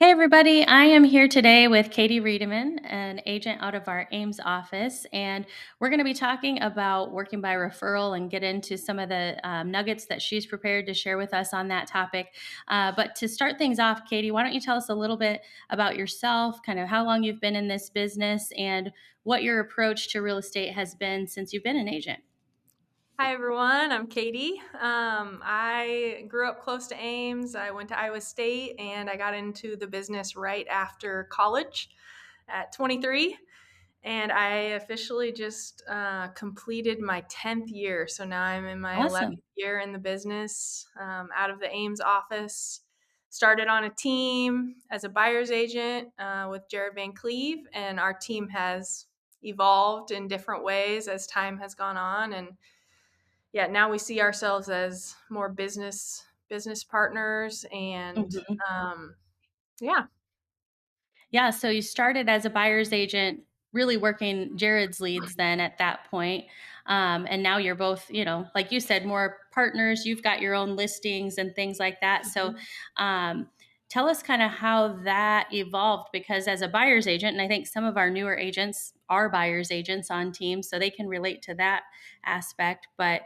Hey everybody, I am here today with Katie Riedeman, an agent out of our Ames office, and we're going to be talking about working by referral and get into some of the nuggets that she's prepared to share with us on that topic. But to start things off, Katie, why don't you tell us a little bit about yourself, kind of how long you've been in this business, and what your approach to real estate has been since you've been an agent? Hi everyone, I'm Katie. I grew up close to Ames. I went to Iowa State and I got into the business right after college at 23. And I officially just completed my 10th year. So now I'm in my Awesome. 11th year in the business out of the Ames office. Started on a team as a buyer's agent with Jared Van Cleve, and our team has evolved in different ways as time has gone on. And yeah, now we see ourselves as more business partners and Mhm. um, yeah. Yeah, so you started as a buyer's agent, really working Jared's leads then at that point. And now you're both, like you said, more partners. You've got your own listings and things like that. So Mhm. um, tell us kind of how that evolved because as a buyer's agent, and I think some of our newer agents are buyer's agents on teams, so they can relate to that aspect. But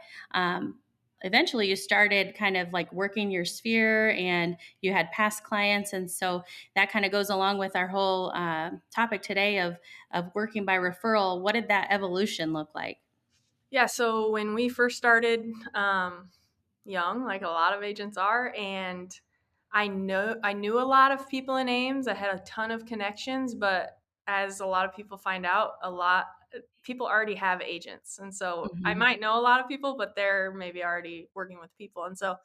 eventually you started kind of like working your sphere and you had past clients. And so that kind of goes along with our whole topic today of working by referral. What did that evolution look like? Yeah, so when we first started young, like a lot of agents are, and I knew a lot of people in Ames. I had a ton of connections, but as a lot of people find out, a lot people already have agents. And so I Hmm. might know a lot of people, but they're maybe already working with people. And so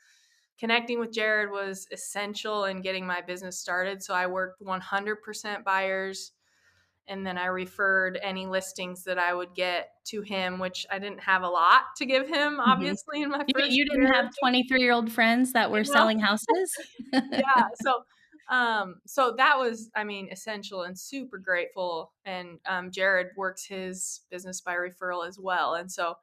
connecting with Jared was essential in getting my business started. So I worked 100% buyers, and then I referred any listings that I would get to him, which I didn't have a lot to give him, Hmm. obviously, in my You, first you didn't year. have 23-year-old friends that were You know, selling houses? yeah. So that was, I mean, essential and super grateful. And Jared works his business by referral as well, and so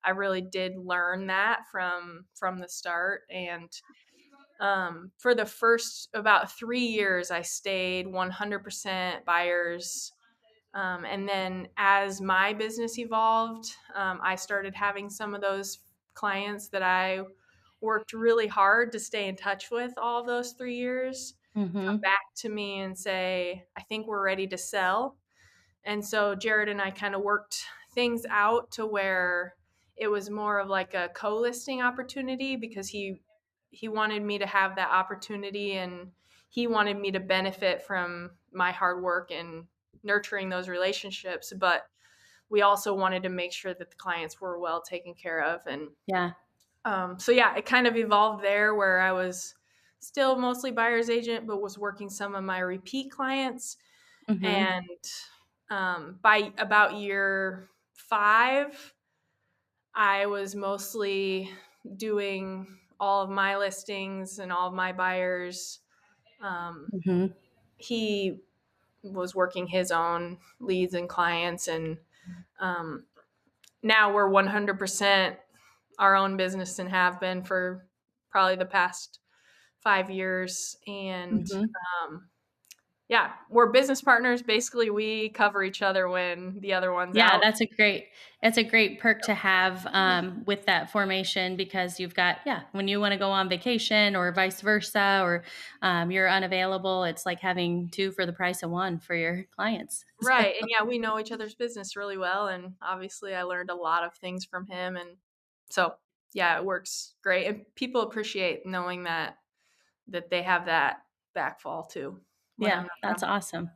I really did learn that from the start. And for the first about 3 years, I stayed 100% buyers. And then as my business evolved, I started having some of those clients that I worked really hard to stay in touch with all those 3 years come Hmm. back to me and say, I think we're ready to sell. And so Jared and I kind of worked things out to where it was more of like a co-listing opportunity because he wanted me to have that opportunity, and he wanted me to benefit from my hard work in nurturing those relationships, but we also wanted to make sure that the clients were well taken care of. And Yeah. so yeah, it kind of evolved there where I was still mostly buyer's agent but was working some of my repeat clients. Hmm. And by about year 5, I was mostly doing all of my listings and all of my buyers. Um, Hmm. he was working his own leads and clients, and um, now we're 100% our own business and have been for probably the past 5 years. And Hmm. um, yeah, we're business partners. Basically, we cover each other when the other one's Yeah, out. that's a great perk to have with that formation because you've got, yeah, when you want to go on vacation or vice versa, or you're unavailable, it's like having two for the price of one for your clients. Right. And yeah, we know each other's business really well. And obviously, I learned a lot of things from him. And so, yeah, it works great. And people appreciate knowing that they have that backfall too when I'm Yeah, not that's around. awesome.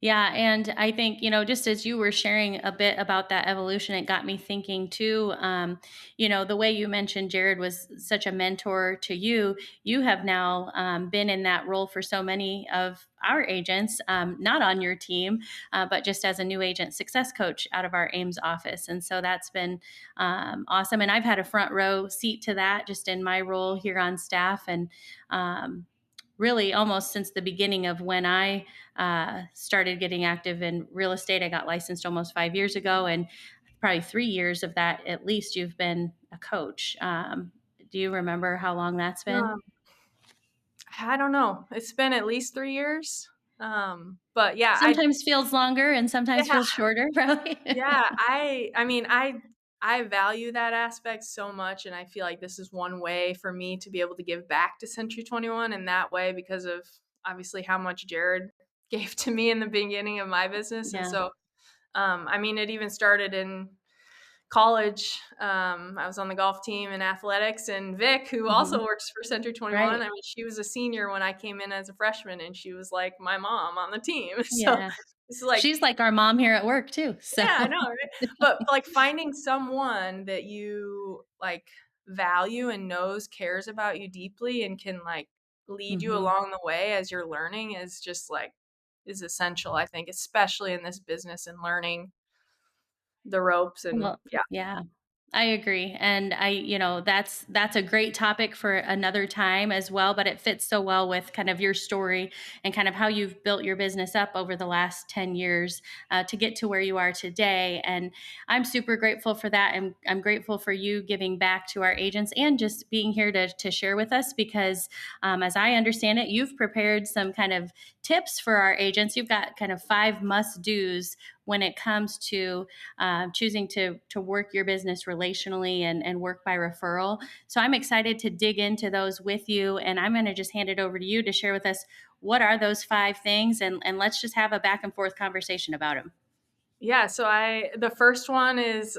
Yeah, and I think, just as you were sharing a bit about that evolution, it got me thinking too. The way you mentioned Jared was such a mentor to you. You have now been in that role for so many of our agents, not on your team, but just as a new agent success coach out of our Ames office. And so that's been awesome. And I've had a front row seat to that just in my role here on staff. And really almost since the beginning of when I started getting active in real estate. I got licensed almost 5 years ago, and probably 3 years of that at least you've been a coach. Do you remember how long that's been? Um, I don't know. It's been at least 3 years. But yeah, Sometimes feels longer and sometimes yeah, feels shorter, probably. yeah, I mean, I value that aspect so much, and I feel like this is one way for me to be able to give back to Century 21 in that way because of obviously how much Jared gave to me in the beginning of my business, and Yeah. so, I mean, it even started in college. I was on the golf team in athletics, and Vic, who also Mhm. works for Century 21, Right. I mean, she was a senior when I came in as a freshman, and she was like my mom on the team. So Yeah. it's like, She's like our mom here at work too, so yeah, I know, right? But like finding someone that you like value and knows cares about you deeply and can like lead you Mhm. along the way as you're learning is just like is essential, I think, especially in this business and learning the ropes and Well, yeah. yeah. I agree. And that's a great topic for another time as well, but it fits so well with kind of your story and kind of how you've built your business up over the last 10 years to get to where you are today. And I'm super grateful for that. And I'm grateful for you giving back to our agents and just being here to share with us because, as I understand it, you've prepared some kind of tips for our agents. You've got kind of 5 must-dos when it comes to choosing to work your business relationally and work by referral. So I'm excited to dig into those with you, and I'm going to just hand it over to you to share with us what are those 5 things, and let's just have a back and forth conversation about them. Yeah, so I the first one is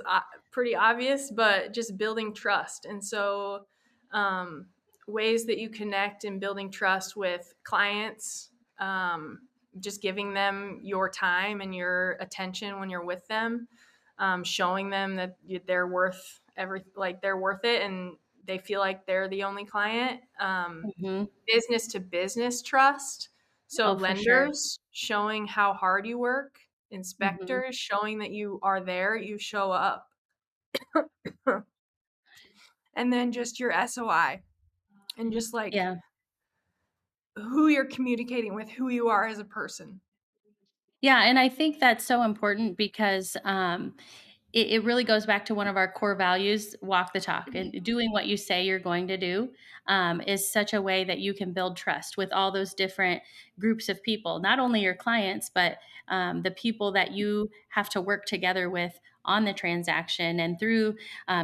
pretty obvious, but just building trust. And so, um, ways that you connect and building trust with clients, um, just giving them your time and your attention when you're with them, showing them that they're worth like they're worth it, and they feel like they're the only client. Hmm. Business to business trust. So Oh, for sure. lenders showing how hard you work, Hmm. inspectors showing that you are there, you show up. And then just your SOI and just like Yeah. who you're communicating with, who you are as a person. Yeah, and I think that's so important because it really goes back to one of our core values, walk the talk. And doing what you say you're going to do is such a way that you can build trust with all those different groups of people, not only your clients, but the people that you have to work together with on the transaction and through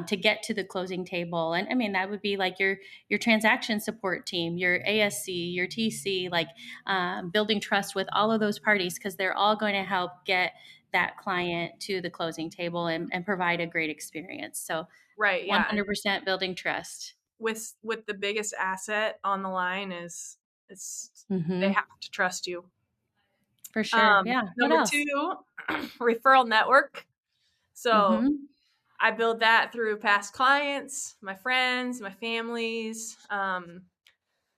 to get to the closing table. And I mean, that would be like your transaction support team, your ASC, your TC, like building trust with all of those parties because they're all going to help get that client to the closing table and provide a great experience. So Right, yeah. And 100% building trust. with the biggest asset on the line is it's they Hmm. have to trust you. For sure. Yeah. What Number else? 2, referral network. So Hmm. I build that through past clients, my friends, my families.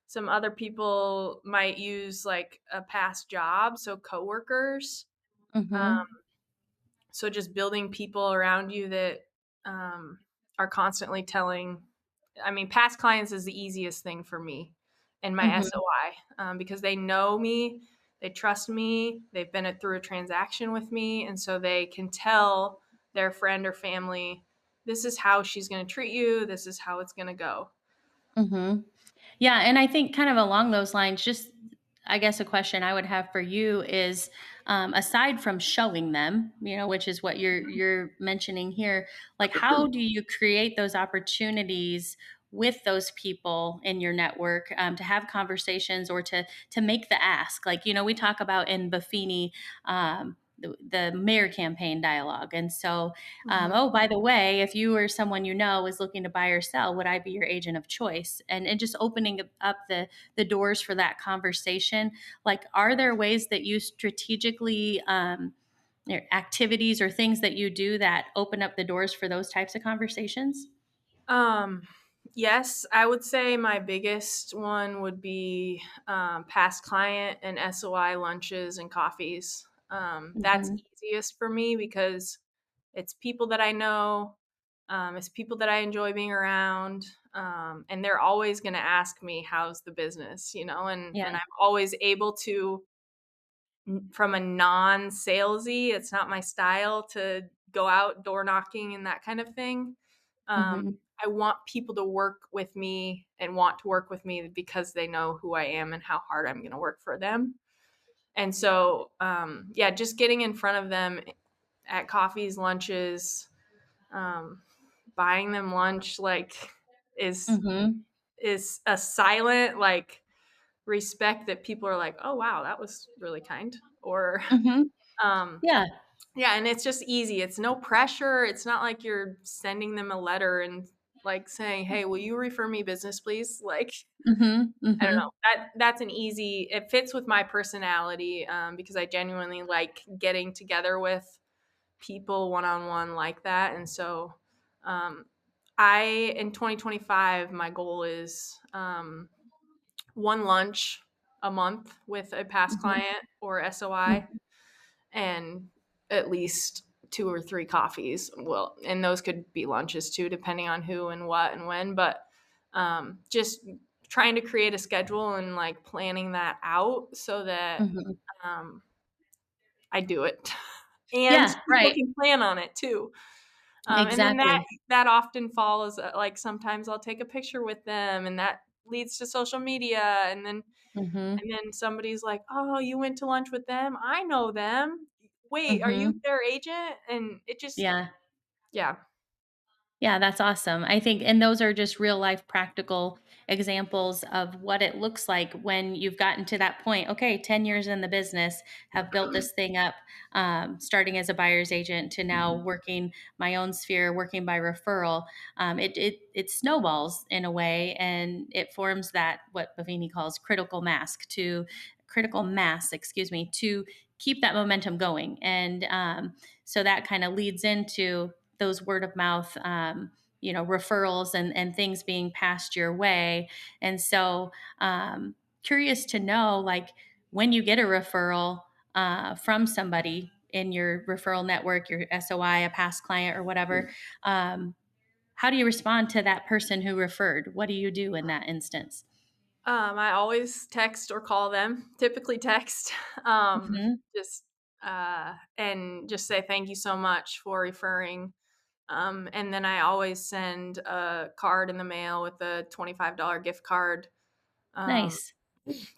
Some other people might use like a past job, so coworkers. Um, Hmm. so just building people around you that um, are constantly telling. I mean, past clients is the easiest thing for me and my Hmm. SOI because they know me, they trust me, they've been through a transaction with me, and so they can tell their friend or family, this is how she's going to treat you, this is how it's going to go. Hmm. Yeah, and I think kind of along those lines, just I guess a question I would have for you is, aside from showing them, which is what you're mentioning here, like how do you create those opportunities with those people in your network to have conversations or to make the ask? Like we talk about in Buffini. The mayor campaign dialogue. And so, Mhm. oh, by the way, if you or someone is looking to buy or sell, would I be your agent of choice? And just opening up the doors for that conversation. Like, are there ways that you strategically activities or things that you do that open up the doors for those types of conversations? Um, yes, I would say my biggest one would be past client and SOI lunches and coffees. That's Hmm. easiest for me because it's people that I know, it's people that I enjoy being around, and they're always going to ask me, "How's the business?" And Yeah. I'm always able to from a non-salesy, it's not my style to go out door knocking and that kind of thing. Hmm. I want people to work with me and want to work with me because they know who I am and how hard I'm going to work for them. And so, yeah, just getting in front of them at coffees, lunches, um, buying them lunch, like is Mhm. is a silent like respect that people are like, oh wow, that was really kind. Or, Mhm. um, Yeah. yeah, and it's just easy. It's no pressure. It's not like you're sending them a letter and like saying, hey, will you refer me business, please? Like, Mhm. I don't know. Mhm. That's an easy. It fits with my personality, because I genuinely like getting together with people one on one like that. And so, um, I in 2025, my goal is, one lunch a month with a past Mhm. client or SOI, Mhm. and at least two or three coffees. Well, and those could be lunches too, depending on who and what and when. But, just trying to create a schedule and like planning that out so that, Mhm. um, I do it, and Yeah, people right. can plan on it too. And then that Exactly. that often follows. Like sometimes I'll take a picture with them, and that leads to social media, Mhm. and then somebody's like, "Oh, you went to lunch with them? I know them. Wait, are you Mhm. their agent?" And it just, Yeah. yeah. Yeah, that's awesome. I think, and those are just real life practical examples of what it looks like when you've gotten to that point. Okay, 10 years in the business, have built this thing up, starting as a buyer's agent to now working my own sphere, working by referral. It snowballs in a way, and it forms that what Bavini calls critical mass, excuse me, to keep that momentum going. And so that kind of leads into those word of mouth, referrals and things being passed your way. And so, curious to know, like, when you get a referral from somebody in your referral network, your SOI, a past client, or whatever, um, how do you respond to that person who referred? What do you do in that instance? I always text or call them, typically text, Hmm. just, and just say thank you so much for referring. And then I always send a card in the mail with a $25 gift card, um, Nice.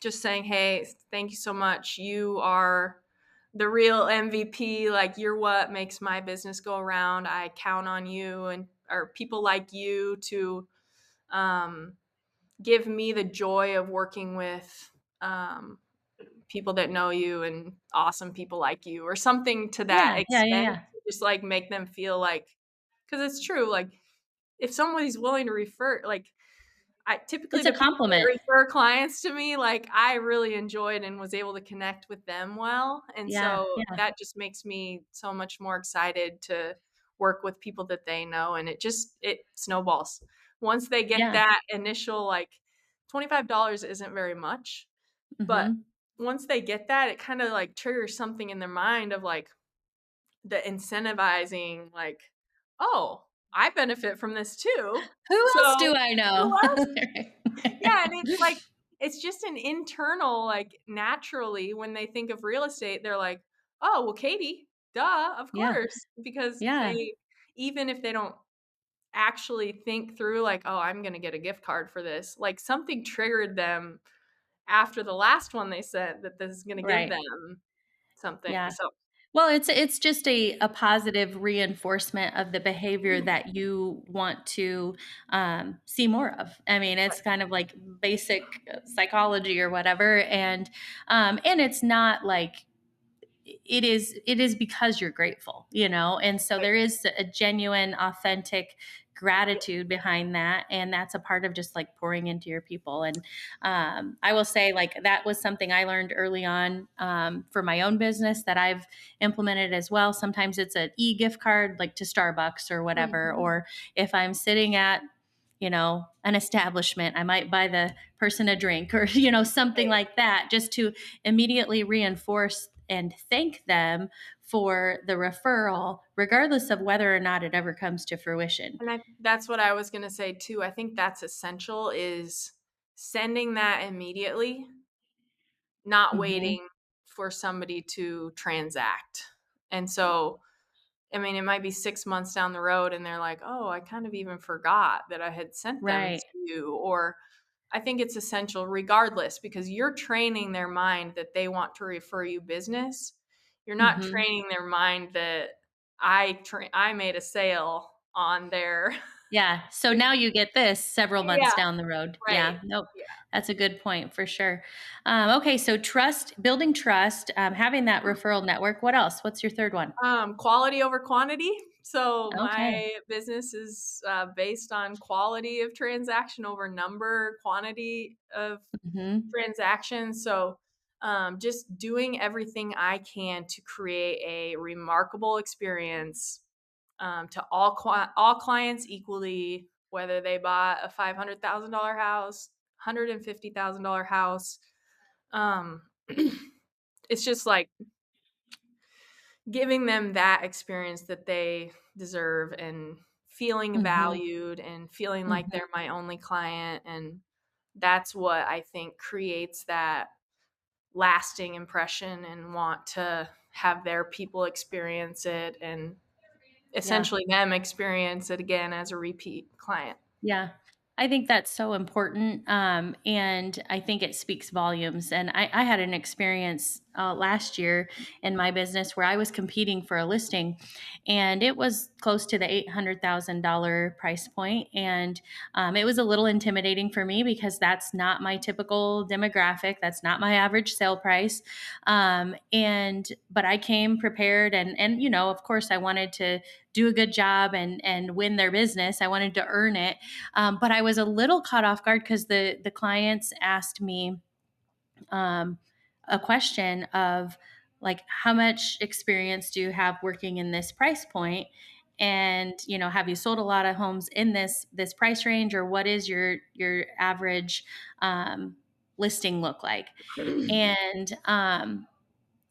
just saying, hey, thank you so much. You are the real MVP. Like, you're what makes my business go around. I count on you and or people like you to, um, give me the joy of working with, um, people that know you and awesome people like you, or something to that Yeah. Yeah. Yeah. extent. Yeah. Just like make them feel like, because it's true. Like if somebody's willing to refer, like I typically It's a the people that compliment. refer clients to me, like I really enjoyed and was able to connect with them well. And Yeah. so Yeah. that just makes me so much more excited to work with people that they know. And it snowballs. Once they get Yeah. that initial, like $25 isn't very much, but Hmm. once they get that, it kind of like triggers something in their mind of like the incentivizing, like, oh, I benefit from this too. Who else So do I who know? else? Yeah, and it's like it's just an internal, like, naturally, when they think of real estate, they're like, "Oh, well, Katie, duh, of Yeah. course," because Yeah. they, even if they don't actually think through, like, "Oh, I'm gonna get a gift card for this," like, something triggered them after the last one they sent that this is gonna give Right. them something, Yeah. so Well, it's just a positive reinforcement of the behavior that you want to see more of. I mean, right, it's kind of like basic psychology or whatever, and it's not like it is because you're grateful, and so right, there is a genuine authentic gratitude behind that, and that's a part of just like pouring into your people. And I will say, like, that was something I learned early on, for my own business, that I've implemented as well. Sometimes it's an e-gift card, like to Starbucks or whatever, mhm, or if I'm sitting at an establishment, I might buy the person a drink, or something right. like that, just to immediately reinforce and thank them for the referral, regardless of whether or not it ever comes to fruition. And I that's what I was gonna say too. I think that's essential, is sending that immediately, not Hmm. waiting for somebody to transact. And so, I mean, it might be 6 months down the road and they're like, "Oh, I kind of even forgot that I had sent them Right. to you," or I think it's essential regardless because you're training their mind that they want to refer you business. You're not Mhm. training their mind that I made a sale on their Yeah, so now you get this several months Yeah, down the road. right. Yeah, nope, Yeah. that's a good point for sure. Okay, so trust, building trust, having that referral network. What else? What's your third one? Quality over quantity. So Okay. my business is based on quality of transaction over number, quantity of Mhm. transactions. So just doing everything I can to create a remarkable experience to all clients equally, whether they bought a $500,000 house, $150,000 house. Um, it's just like giving them that experience that they deserve and feeling Mhm. valued and feeling like Mhm. they're my only client. And that's what I think creates that lasting impression and want to have their people experience it and Yeah. essentially them experience it again as a repeat client. Yeah. I think that's so important. And I think it speaks volumes. And I had an experience last year in my business where I was competing for a listing and it was close to the $800,000 price point. And it was a little intimidating for me because that's not my typical demographic. That's not my average sale price. But I came prepared and, of course I wanted to do a good job and win their business. I wanted to earn it. But I was a little caught off guard because the clients asked me um, a question of like, how much experience do you have working in this price point? And have you sold a lot of homes in this price range, or what is your average listing look like? And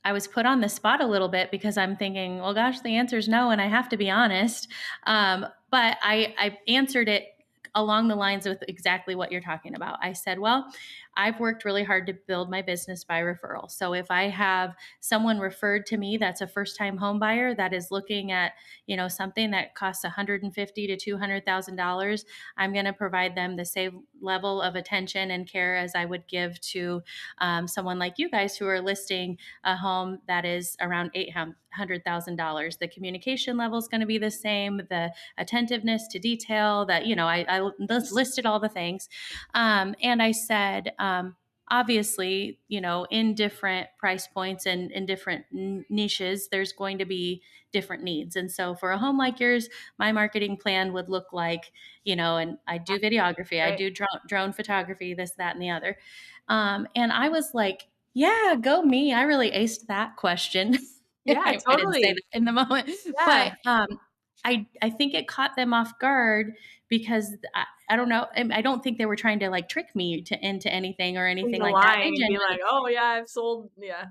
I was put on the spot a little bit because I'm thinking, well, gosh, the answer is no, and I have to be honest. But I answered it along the lines with exactly what you're talking about. I said, well, I've worked really hard to build my business by referral. So if I have someone referred to me that's a first-time home buyer that is looking at, something that costs $150 to $200,000, I'm going to provide them the same level of attention and care as I would give to someone like you guys who are listing a home that is around $800,000. The communication level is going to be the same, the attentiveness to detail, that, I listed all the things. And I said, obviously, in different price points and in different niches, there's going to be different needs. And so for a home like yours, my marketing plan would look like, and I do videography, I Right. do drone photography, this, that, and the other. And I was like, yeah, go me. I really aced that question. Yeah, I didn't say totally. that in the moment, Yeah. but I think it caught them off guard because I don't know. I don't think they were trying to like trick me into anything or anything Into like that. They lying and be genuinely, like, "Oh, yeah, I've sold" yeah.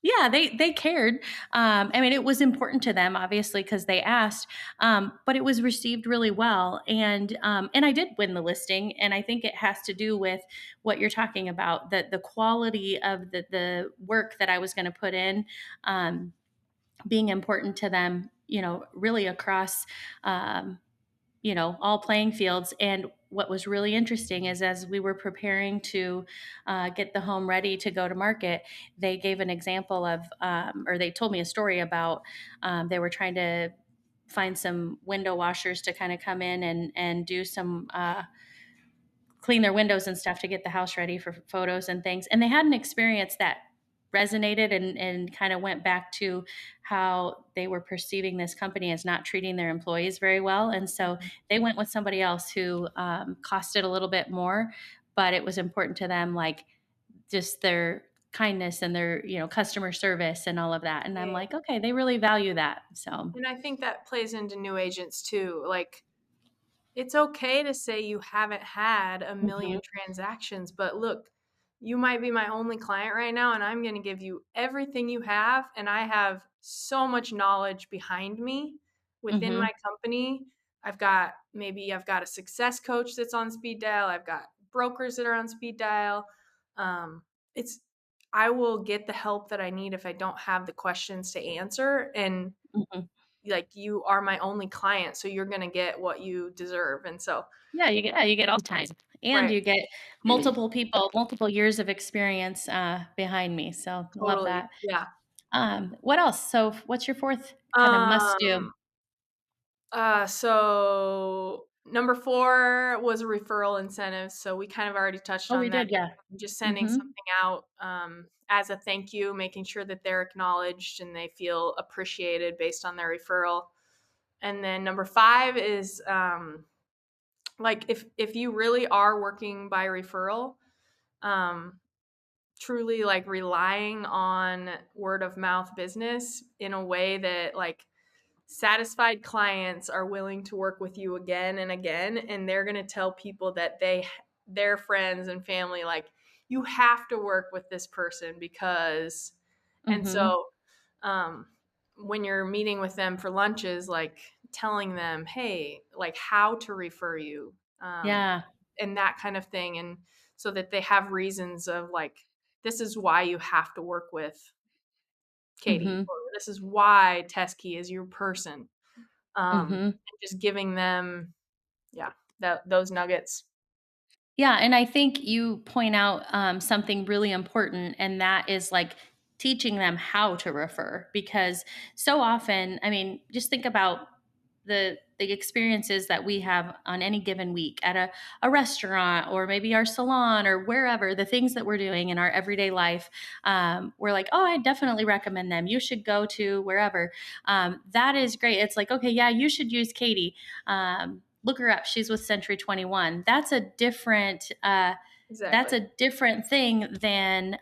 yeah, they cared. I mean, it was important to them, obviously, because they asked. But it was received really well, and I did win the listing. And I think it has to do with what you're talking about, the quality of the work that I was going to put in, being important to them. Really across. All playing fields. And what was really interesting is as we were preparing to get the home ready to go to market, they gave an example of, or they told me a story about they were trying to find some window washers to kind of come in and do some clean their windows and stuff to get the house ready for photos and things. And they had an experience that resonated and kind of went back to how they were perceiving this company as not treating their employees very well. And so they went with somebody else who costed a little bit more, but it was important to them, like just their kindness and their, customer service and all of that. And I'm Right. like, okay, they really value that. So, And I think that plays into new agents too. Like, it's okay to say you haven't had a mhm, million transactions, but look, you might be my only client right now, and I'm going to give you everything you have. And I have so much knowledge behind me within mhm, my company. I've got a success coach that's on speed dial. I've got brokers that are on speed dial. It's I will get the help that I need if I don't have the questions to answer. And mhm, like you are my only client, so you're going to get what you deserve. And so, Yeah, you get all the time, and right. you get multiple people, multiple years of experience, behind me, so love Totally. that. Yeah. What else? So what's your 4th kind of must do? Um, so number 4 was a referral incentive. So we kind of already touched Oh, we on that. did, yeah. Just sending Mhm, something out as a thank you, making sure that they're acknowledged and they feel appreciated based on their referral. And then number 5 is like if you really are working by referral, um, truly like relying on word of mouth business in a way that like satisfied clients are willing to work with you again and again, and they're going to tell people that their friends and family like you have to work with this person because. And mhm. so um when you're meeting with them for lunches, like telling them, hey, like how to refer you, um Yeah. and that kind of thing, and so that they have reasons of like this is why you have to work with Katie, Mhm, or this is why Teske is your person. mhm. And just giving them, yeah, those nuggets. Yeah, and I think you point out, something really important, and that is like teaching them how to refer. Because so often, I mean, just think about the experiences that we have on any given week at a restaurant or maybe our salon or wherever, the things that we're doing in our everyday life. We're like, oh, I definitely recommend them. You should go to wherever. That is great. It's like, okay, yeah, you should use Katie. Look her up. She's with Century 21. That's Exactly. a different thing than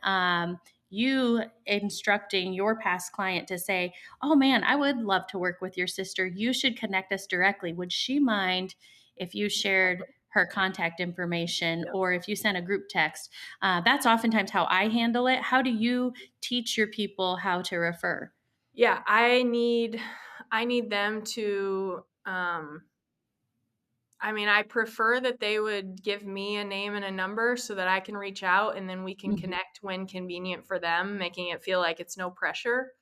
you instructing your past client to say, oh man, I would love to work with your sister. You should connect us directly. Would she mind if you shared Exactly. her contact information Yep. or if you sent a group text? That's oftentimes how I handle it. How do you teach your people how to refer? Yeah, I need them to I mean, I prefer that they would give me a name and a number so that I can reach out and then we can Hmm. connect when convenient for them, making it feel like it's no pressure.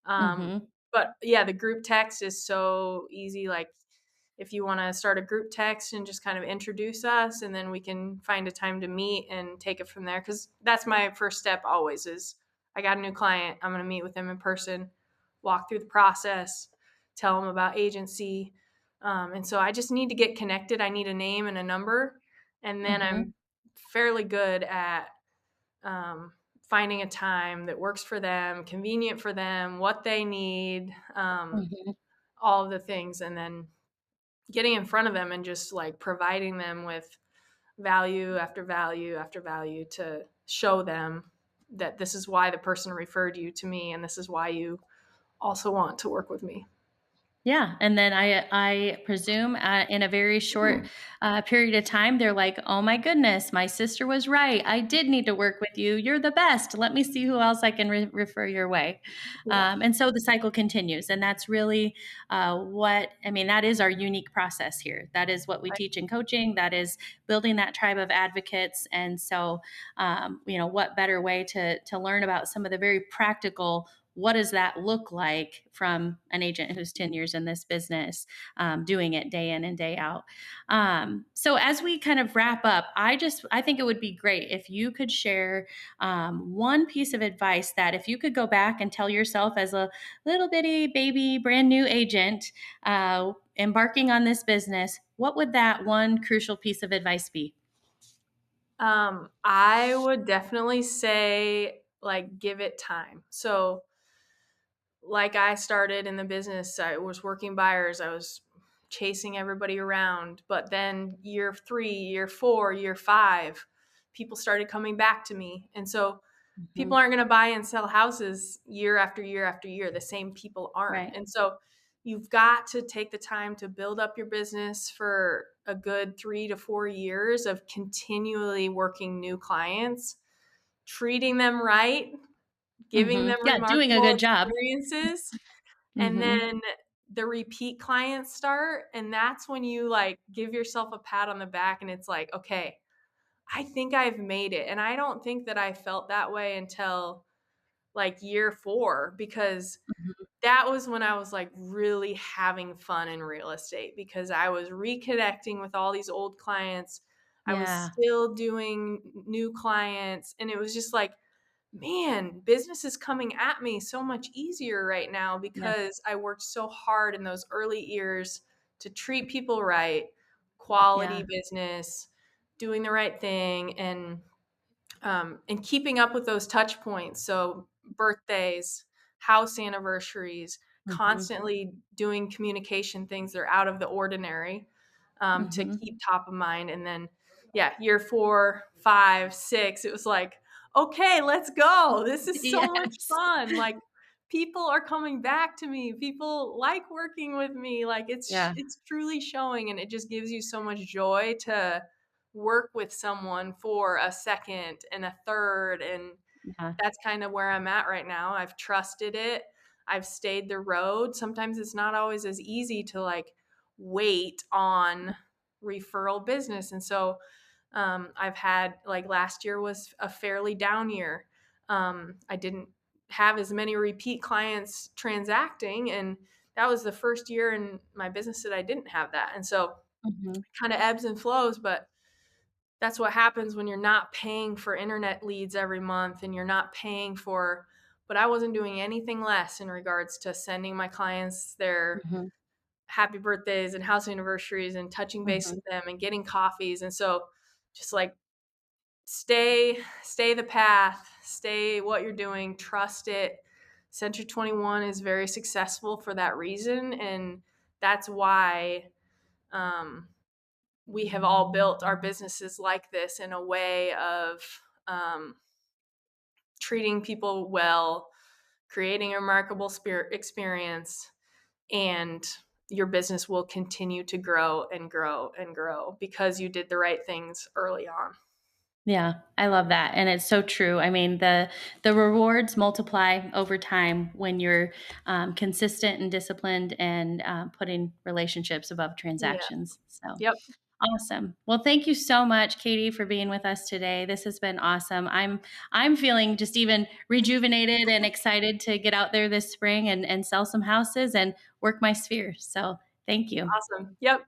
Um, Hmm. but yeah, the group text is so easy. Like, if you want to start a group text and just kind of introduce us, and then we can find a time to meet and take it from there. Because that's my first step always is I got a new client. I'm going to meet with them in person, walk through the process, tell them about agency, and so I just need to get connected. I need a name and a number. And then Hmm. I'm fairly good at um, finding a time that works for them, convenient for them, what they need, Hmm. all of the things. And then getting in front of them and just like providing them with value after value after value to show them that this is why the person referred you to me and this is why you also want to work with me. Yeah, and then I presume, in a very short period of time, they're like, "Oh my goodness, my sister was right. I did need to work with you. You're the best. Let me see who else I can refer your way." Yeah. And so the cycle continues, and that's really what I mean. That is our unique process here. That is what we Right. teach in coaching. That is building that tribe of advocates. And so, what better way to learn about some of the very practical, what does that look like from an agent who's 10 years in this business, doing it day in and day out? So as we kind of wrap up, I think it would be great if you could share one piece of advice that if you could go back and tell yourself as a little bitty baby brand new agent, embarking on this business, what would that one crucial piece of advice be? I would definitely say like give it time. So like I started in the business, I was working buyers, I was chasing everybody around. But then year 3, year 4, year 5, people started coming back to me. And so people Mhm. aren't going to buy and sell houses year after year after year. The same people aren't. Right. And so you've got to take the time to build up your business for a good 3 to 4 years of continually working new clients, treating them right, giving them Yeah, doing a remarkable good job. experiences, and Hmm. then the repeat clients start, and that's when you like give yourself a pat on the back and it's like, okay, I think I've made it. And I don't think that I felt that way until like year 4, because that was when I was like really having fun in real estate because I was reconnecting with all these old clients. I was Yeah. still doing new clients, and it was just like, man, business is coming at me so much easier right now Yeah. because I worked so hard in those early years to treat people right, quality Yeah. business, doing the right thing, and keeping up with those touch points. So birthdays, house anniversaries, Mm-hmm. constantly doing communication things that are out of the ordinary, to Mm-hmm. keep top of mind. And then, yeah, year 4, 5, 6, it was like, okay, let's go. This is so much Yes. fun. Like, people are coming back to me. People like working with me. Like, Yeah. it's truly showing, and it just gives you so much joy to work with someone for a second and a third, and Yeah. that's kind of where I'm at right now. I've trusted it. I've stayed the road. Sometimes it's not always as easy to like wait on referral business. And so I've had like last year was a fairly down year. I didn't have as many repeat clients transacting, and that was the first year in my business that I didn't have that. And so Mm-hmm. it kind of ebbs and flows, but that's what happens when you're not paying for internet leads every month and you're not paying for, but I wasn't doing anything less in regards to sending my clients their Mm-hmm. happy birthdays and house anniversaries and touching base Mm-hmm. with them and getting coffees. And so just like stay the path, stay what you're doing, trust it. Century 21 is very successful for that reason, and that's why um, we have all built our businesses like this in a way of um, treating people well, creating a remarkable spirit experience, and your business will continue to grow and grow and grow because you did the right things early on. Yeah, I love that, and it's so true. I mean, the rewards multiply over time when you're consistent and disciplined, and putting relationships above Yeah. transactions. So Yep. awesome. Well, thank you so much, Katie, for being with us today. This has been awesome. I'm feeling just even rejuvenated and excited to get out there this spring and sell some houses and work my sphere. So thank you. Awesome. Yep.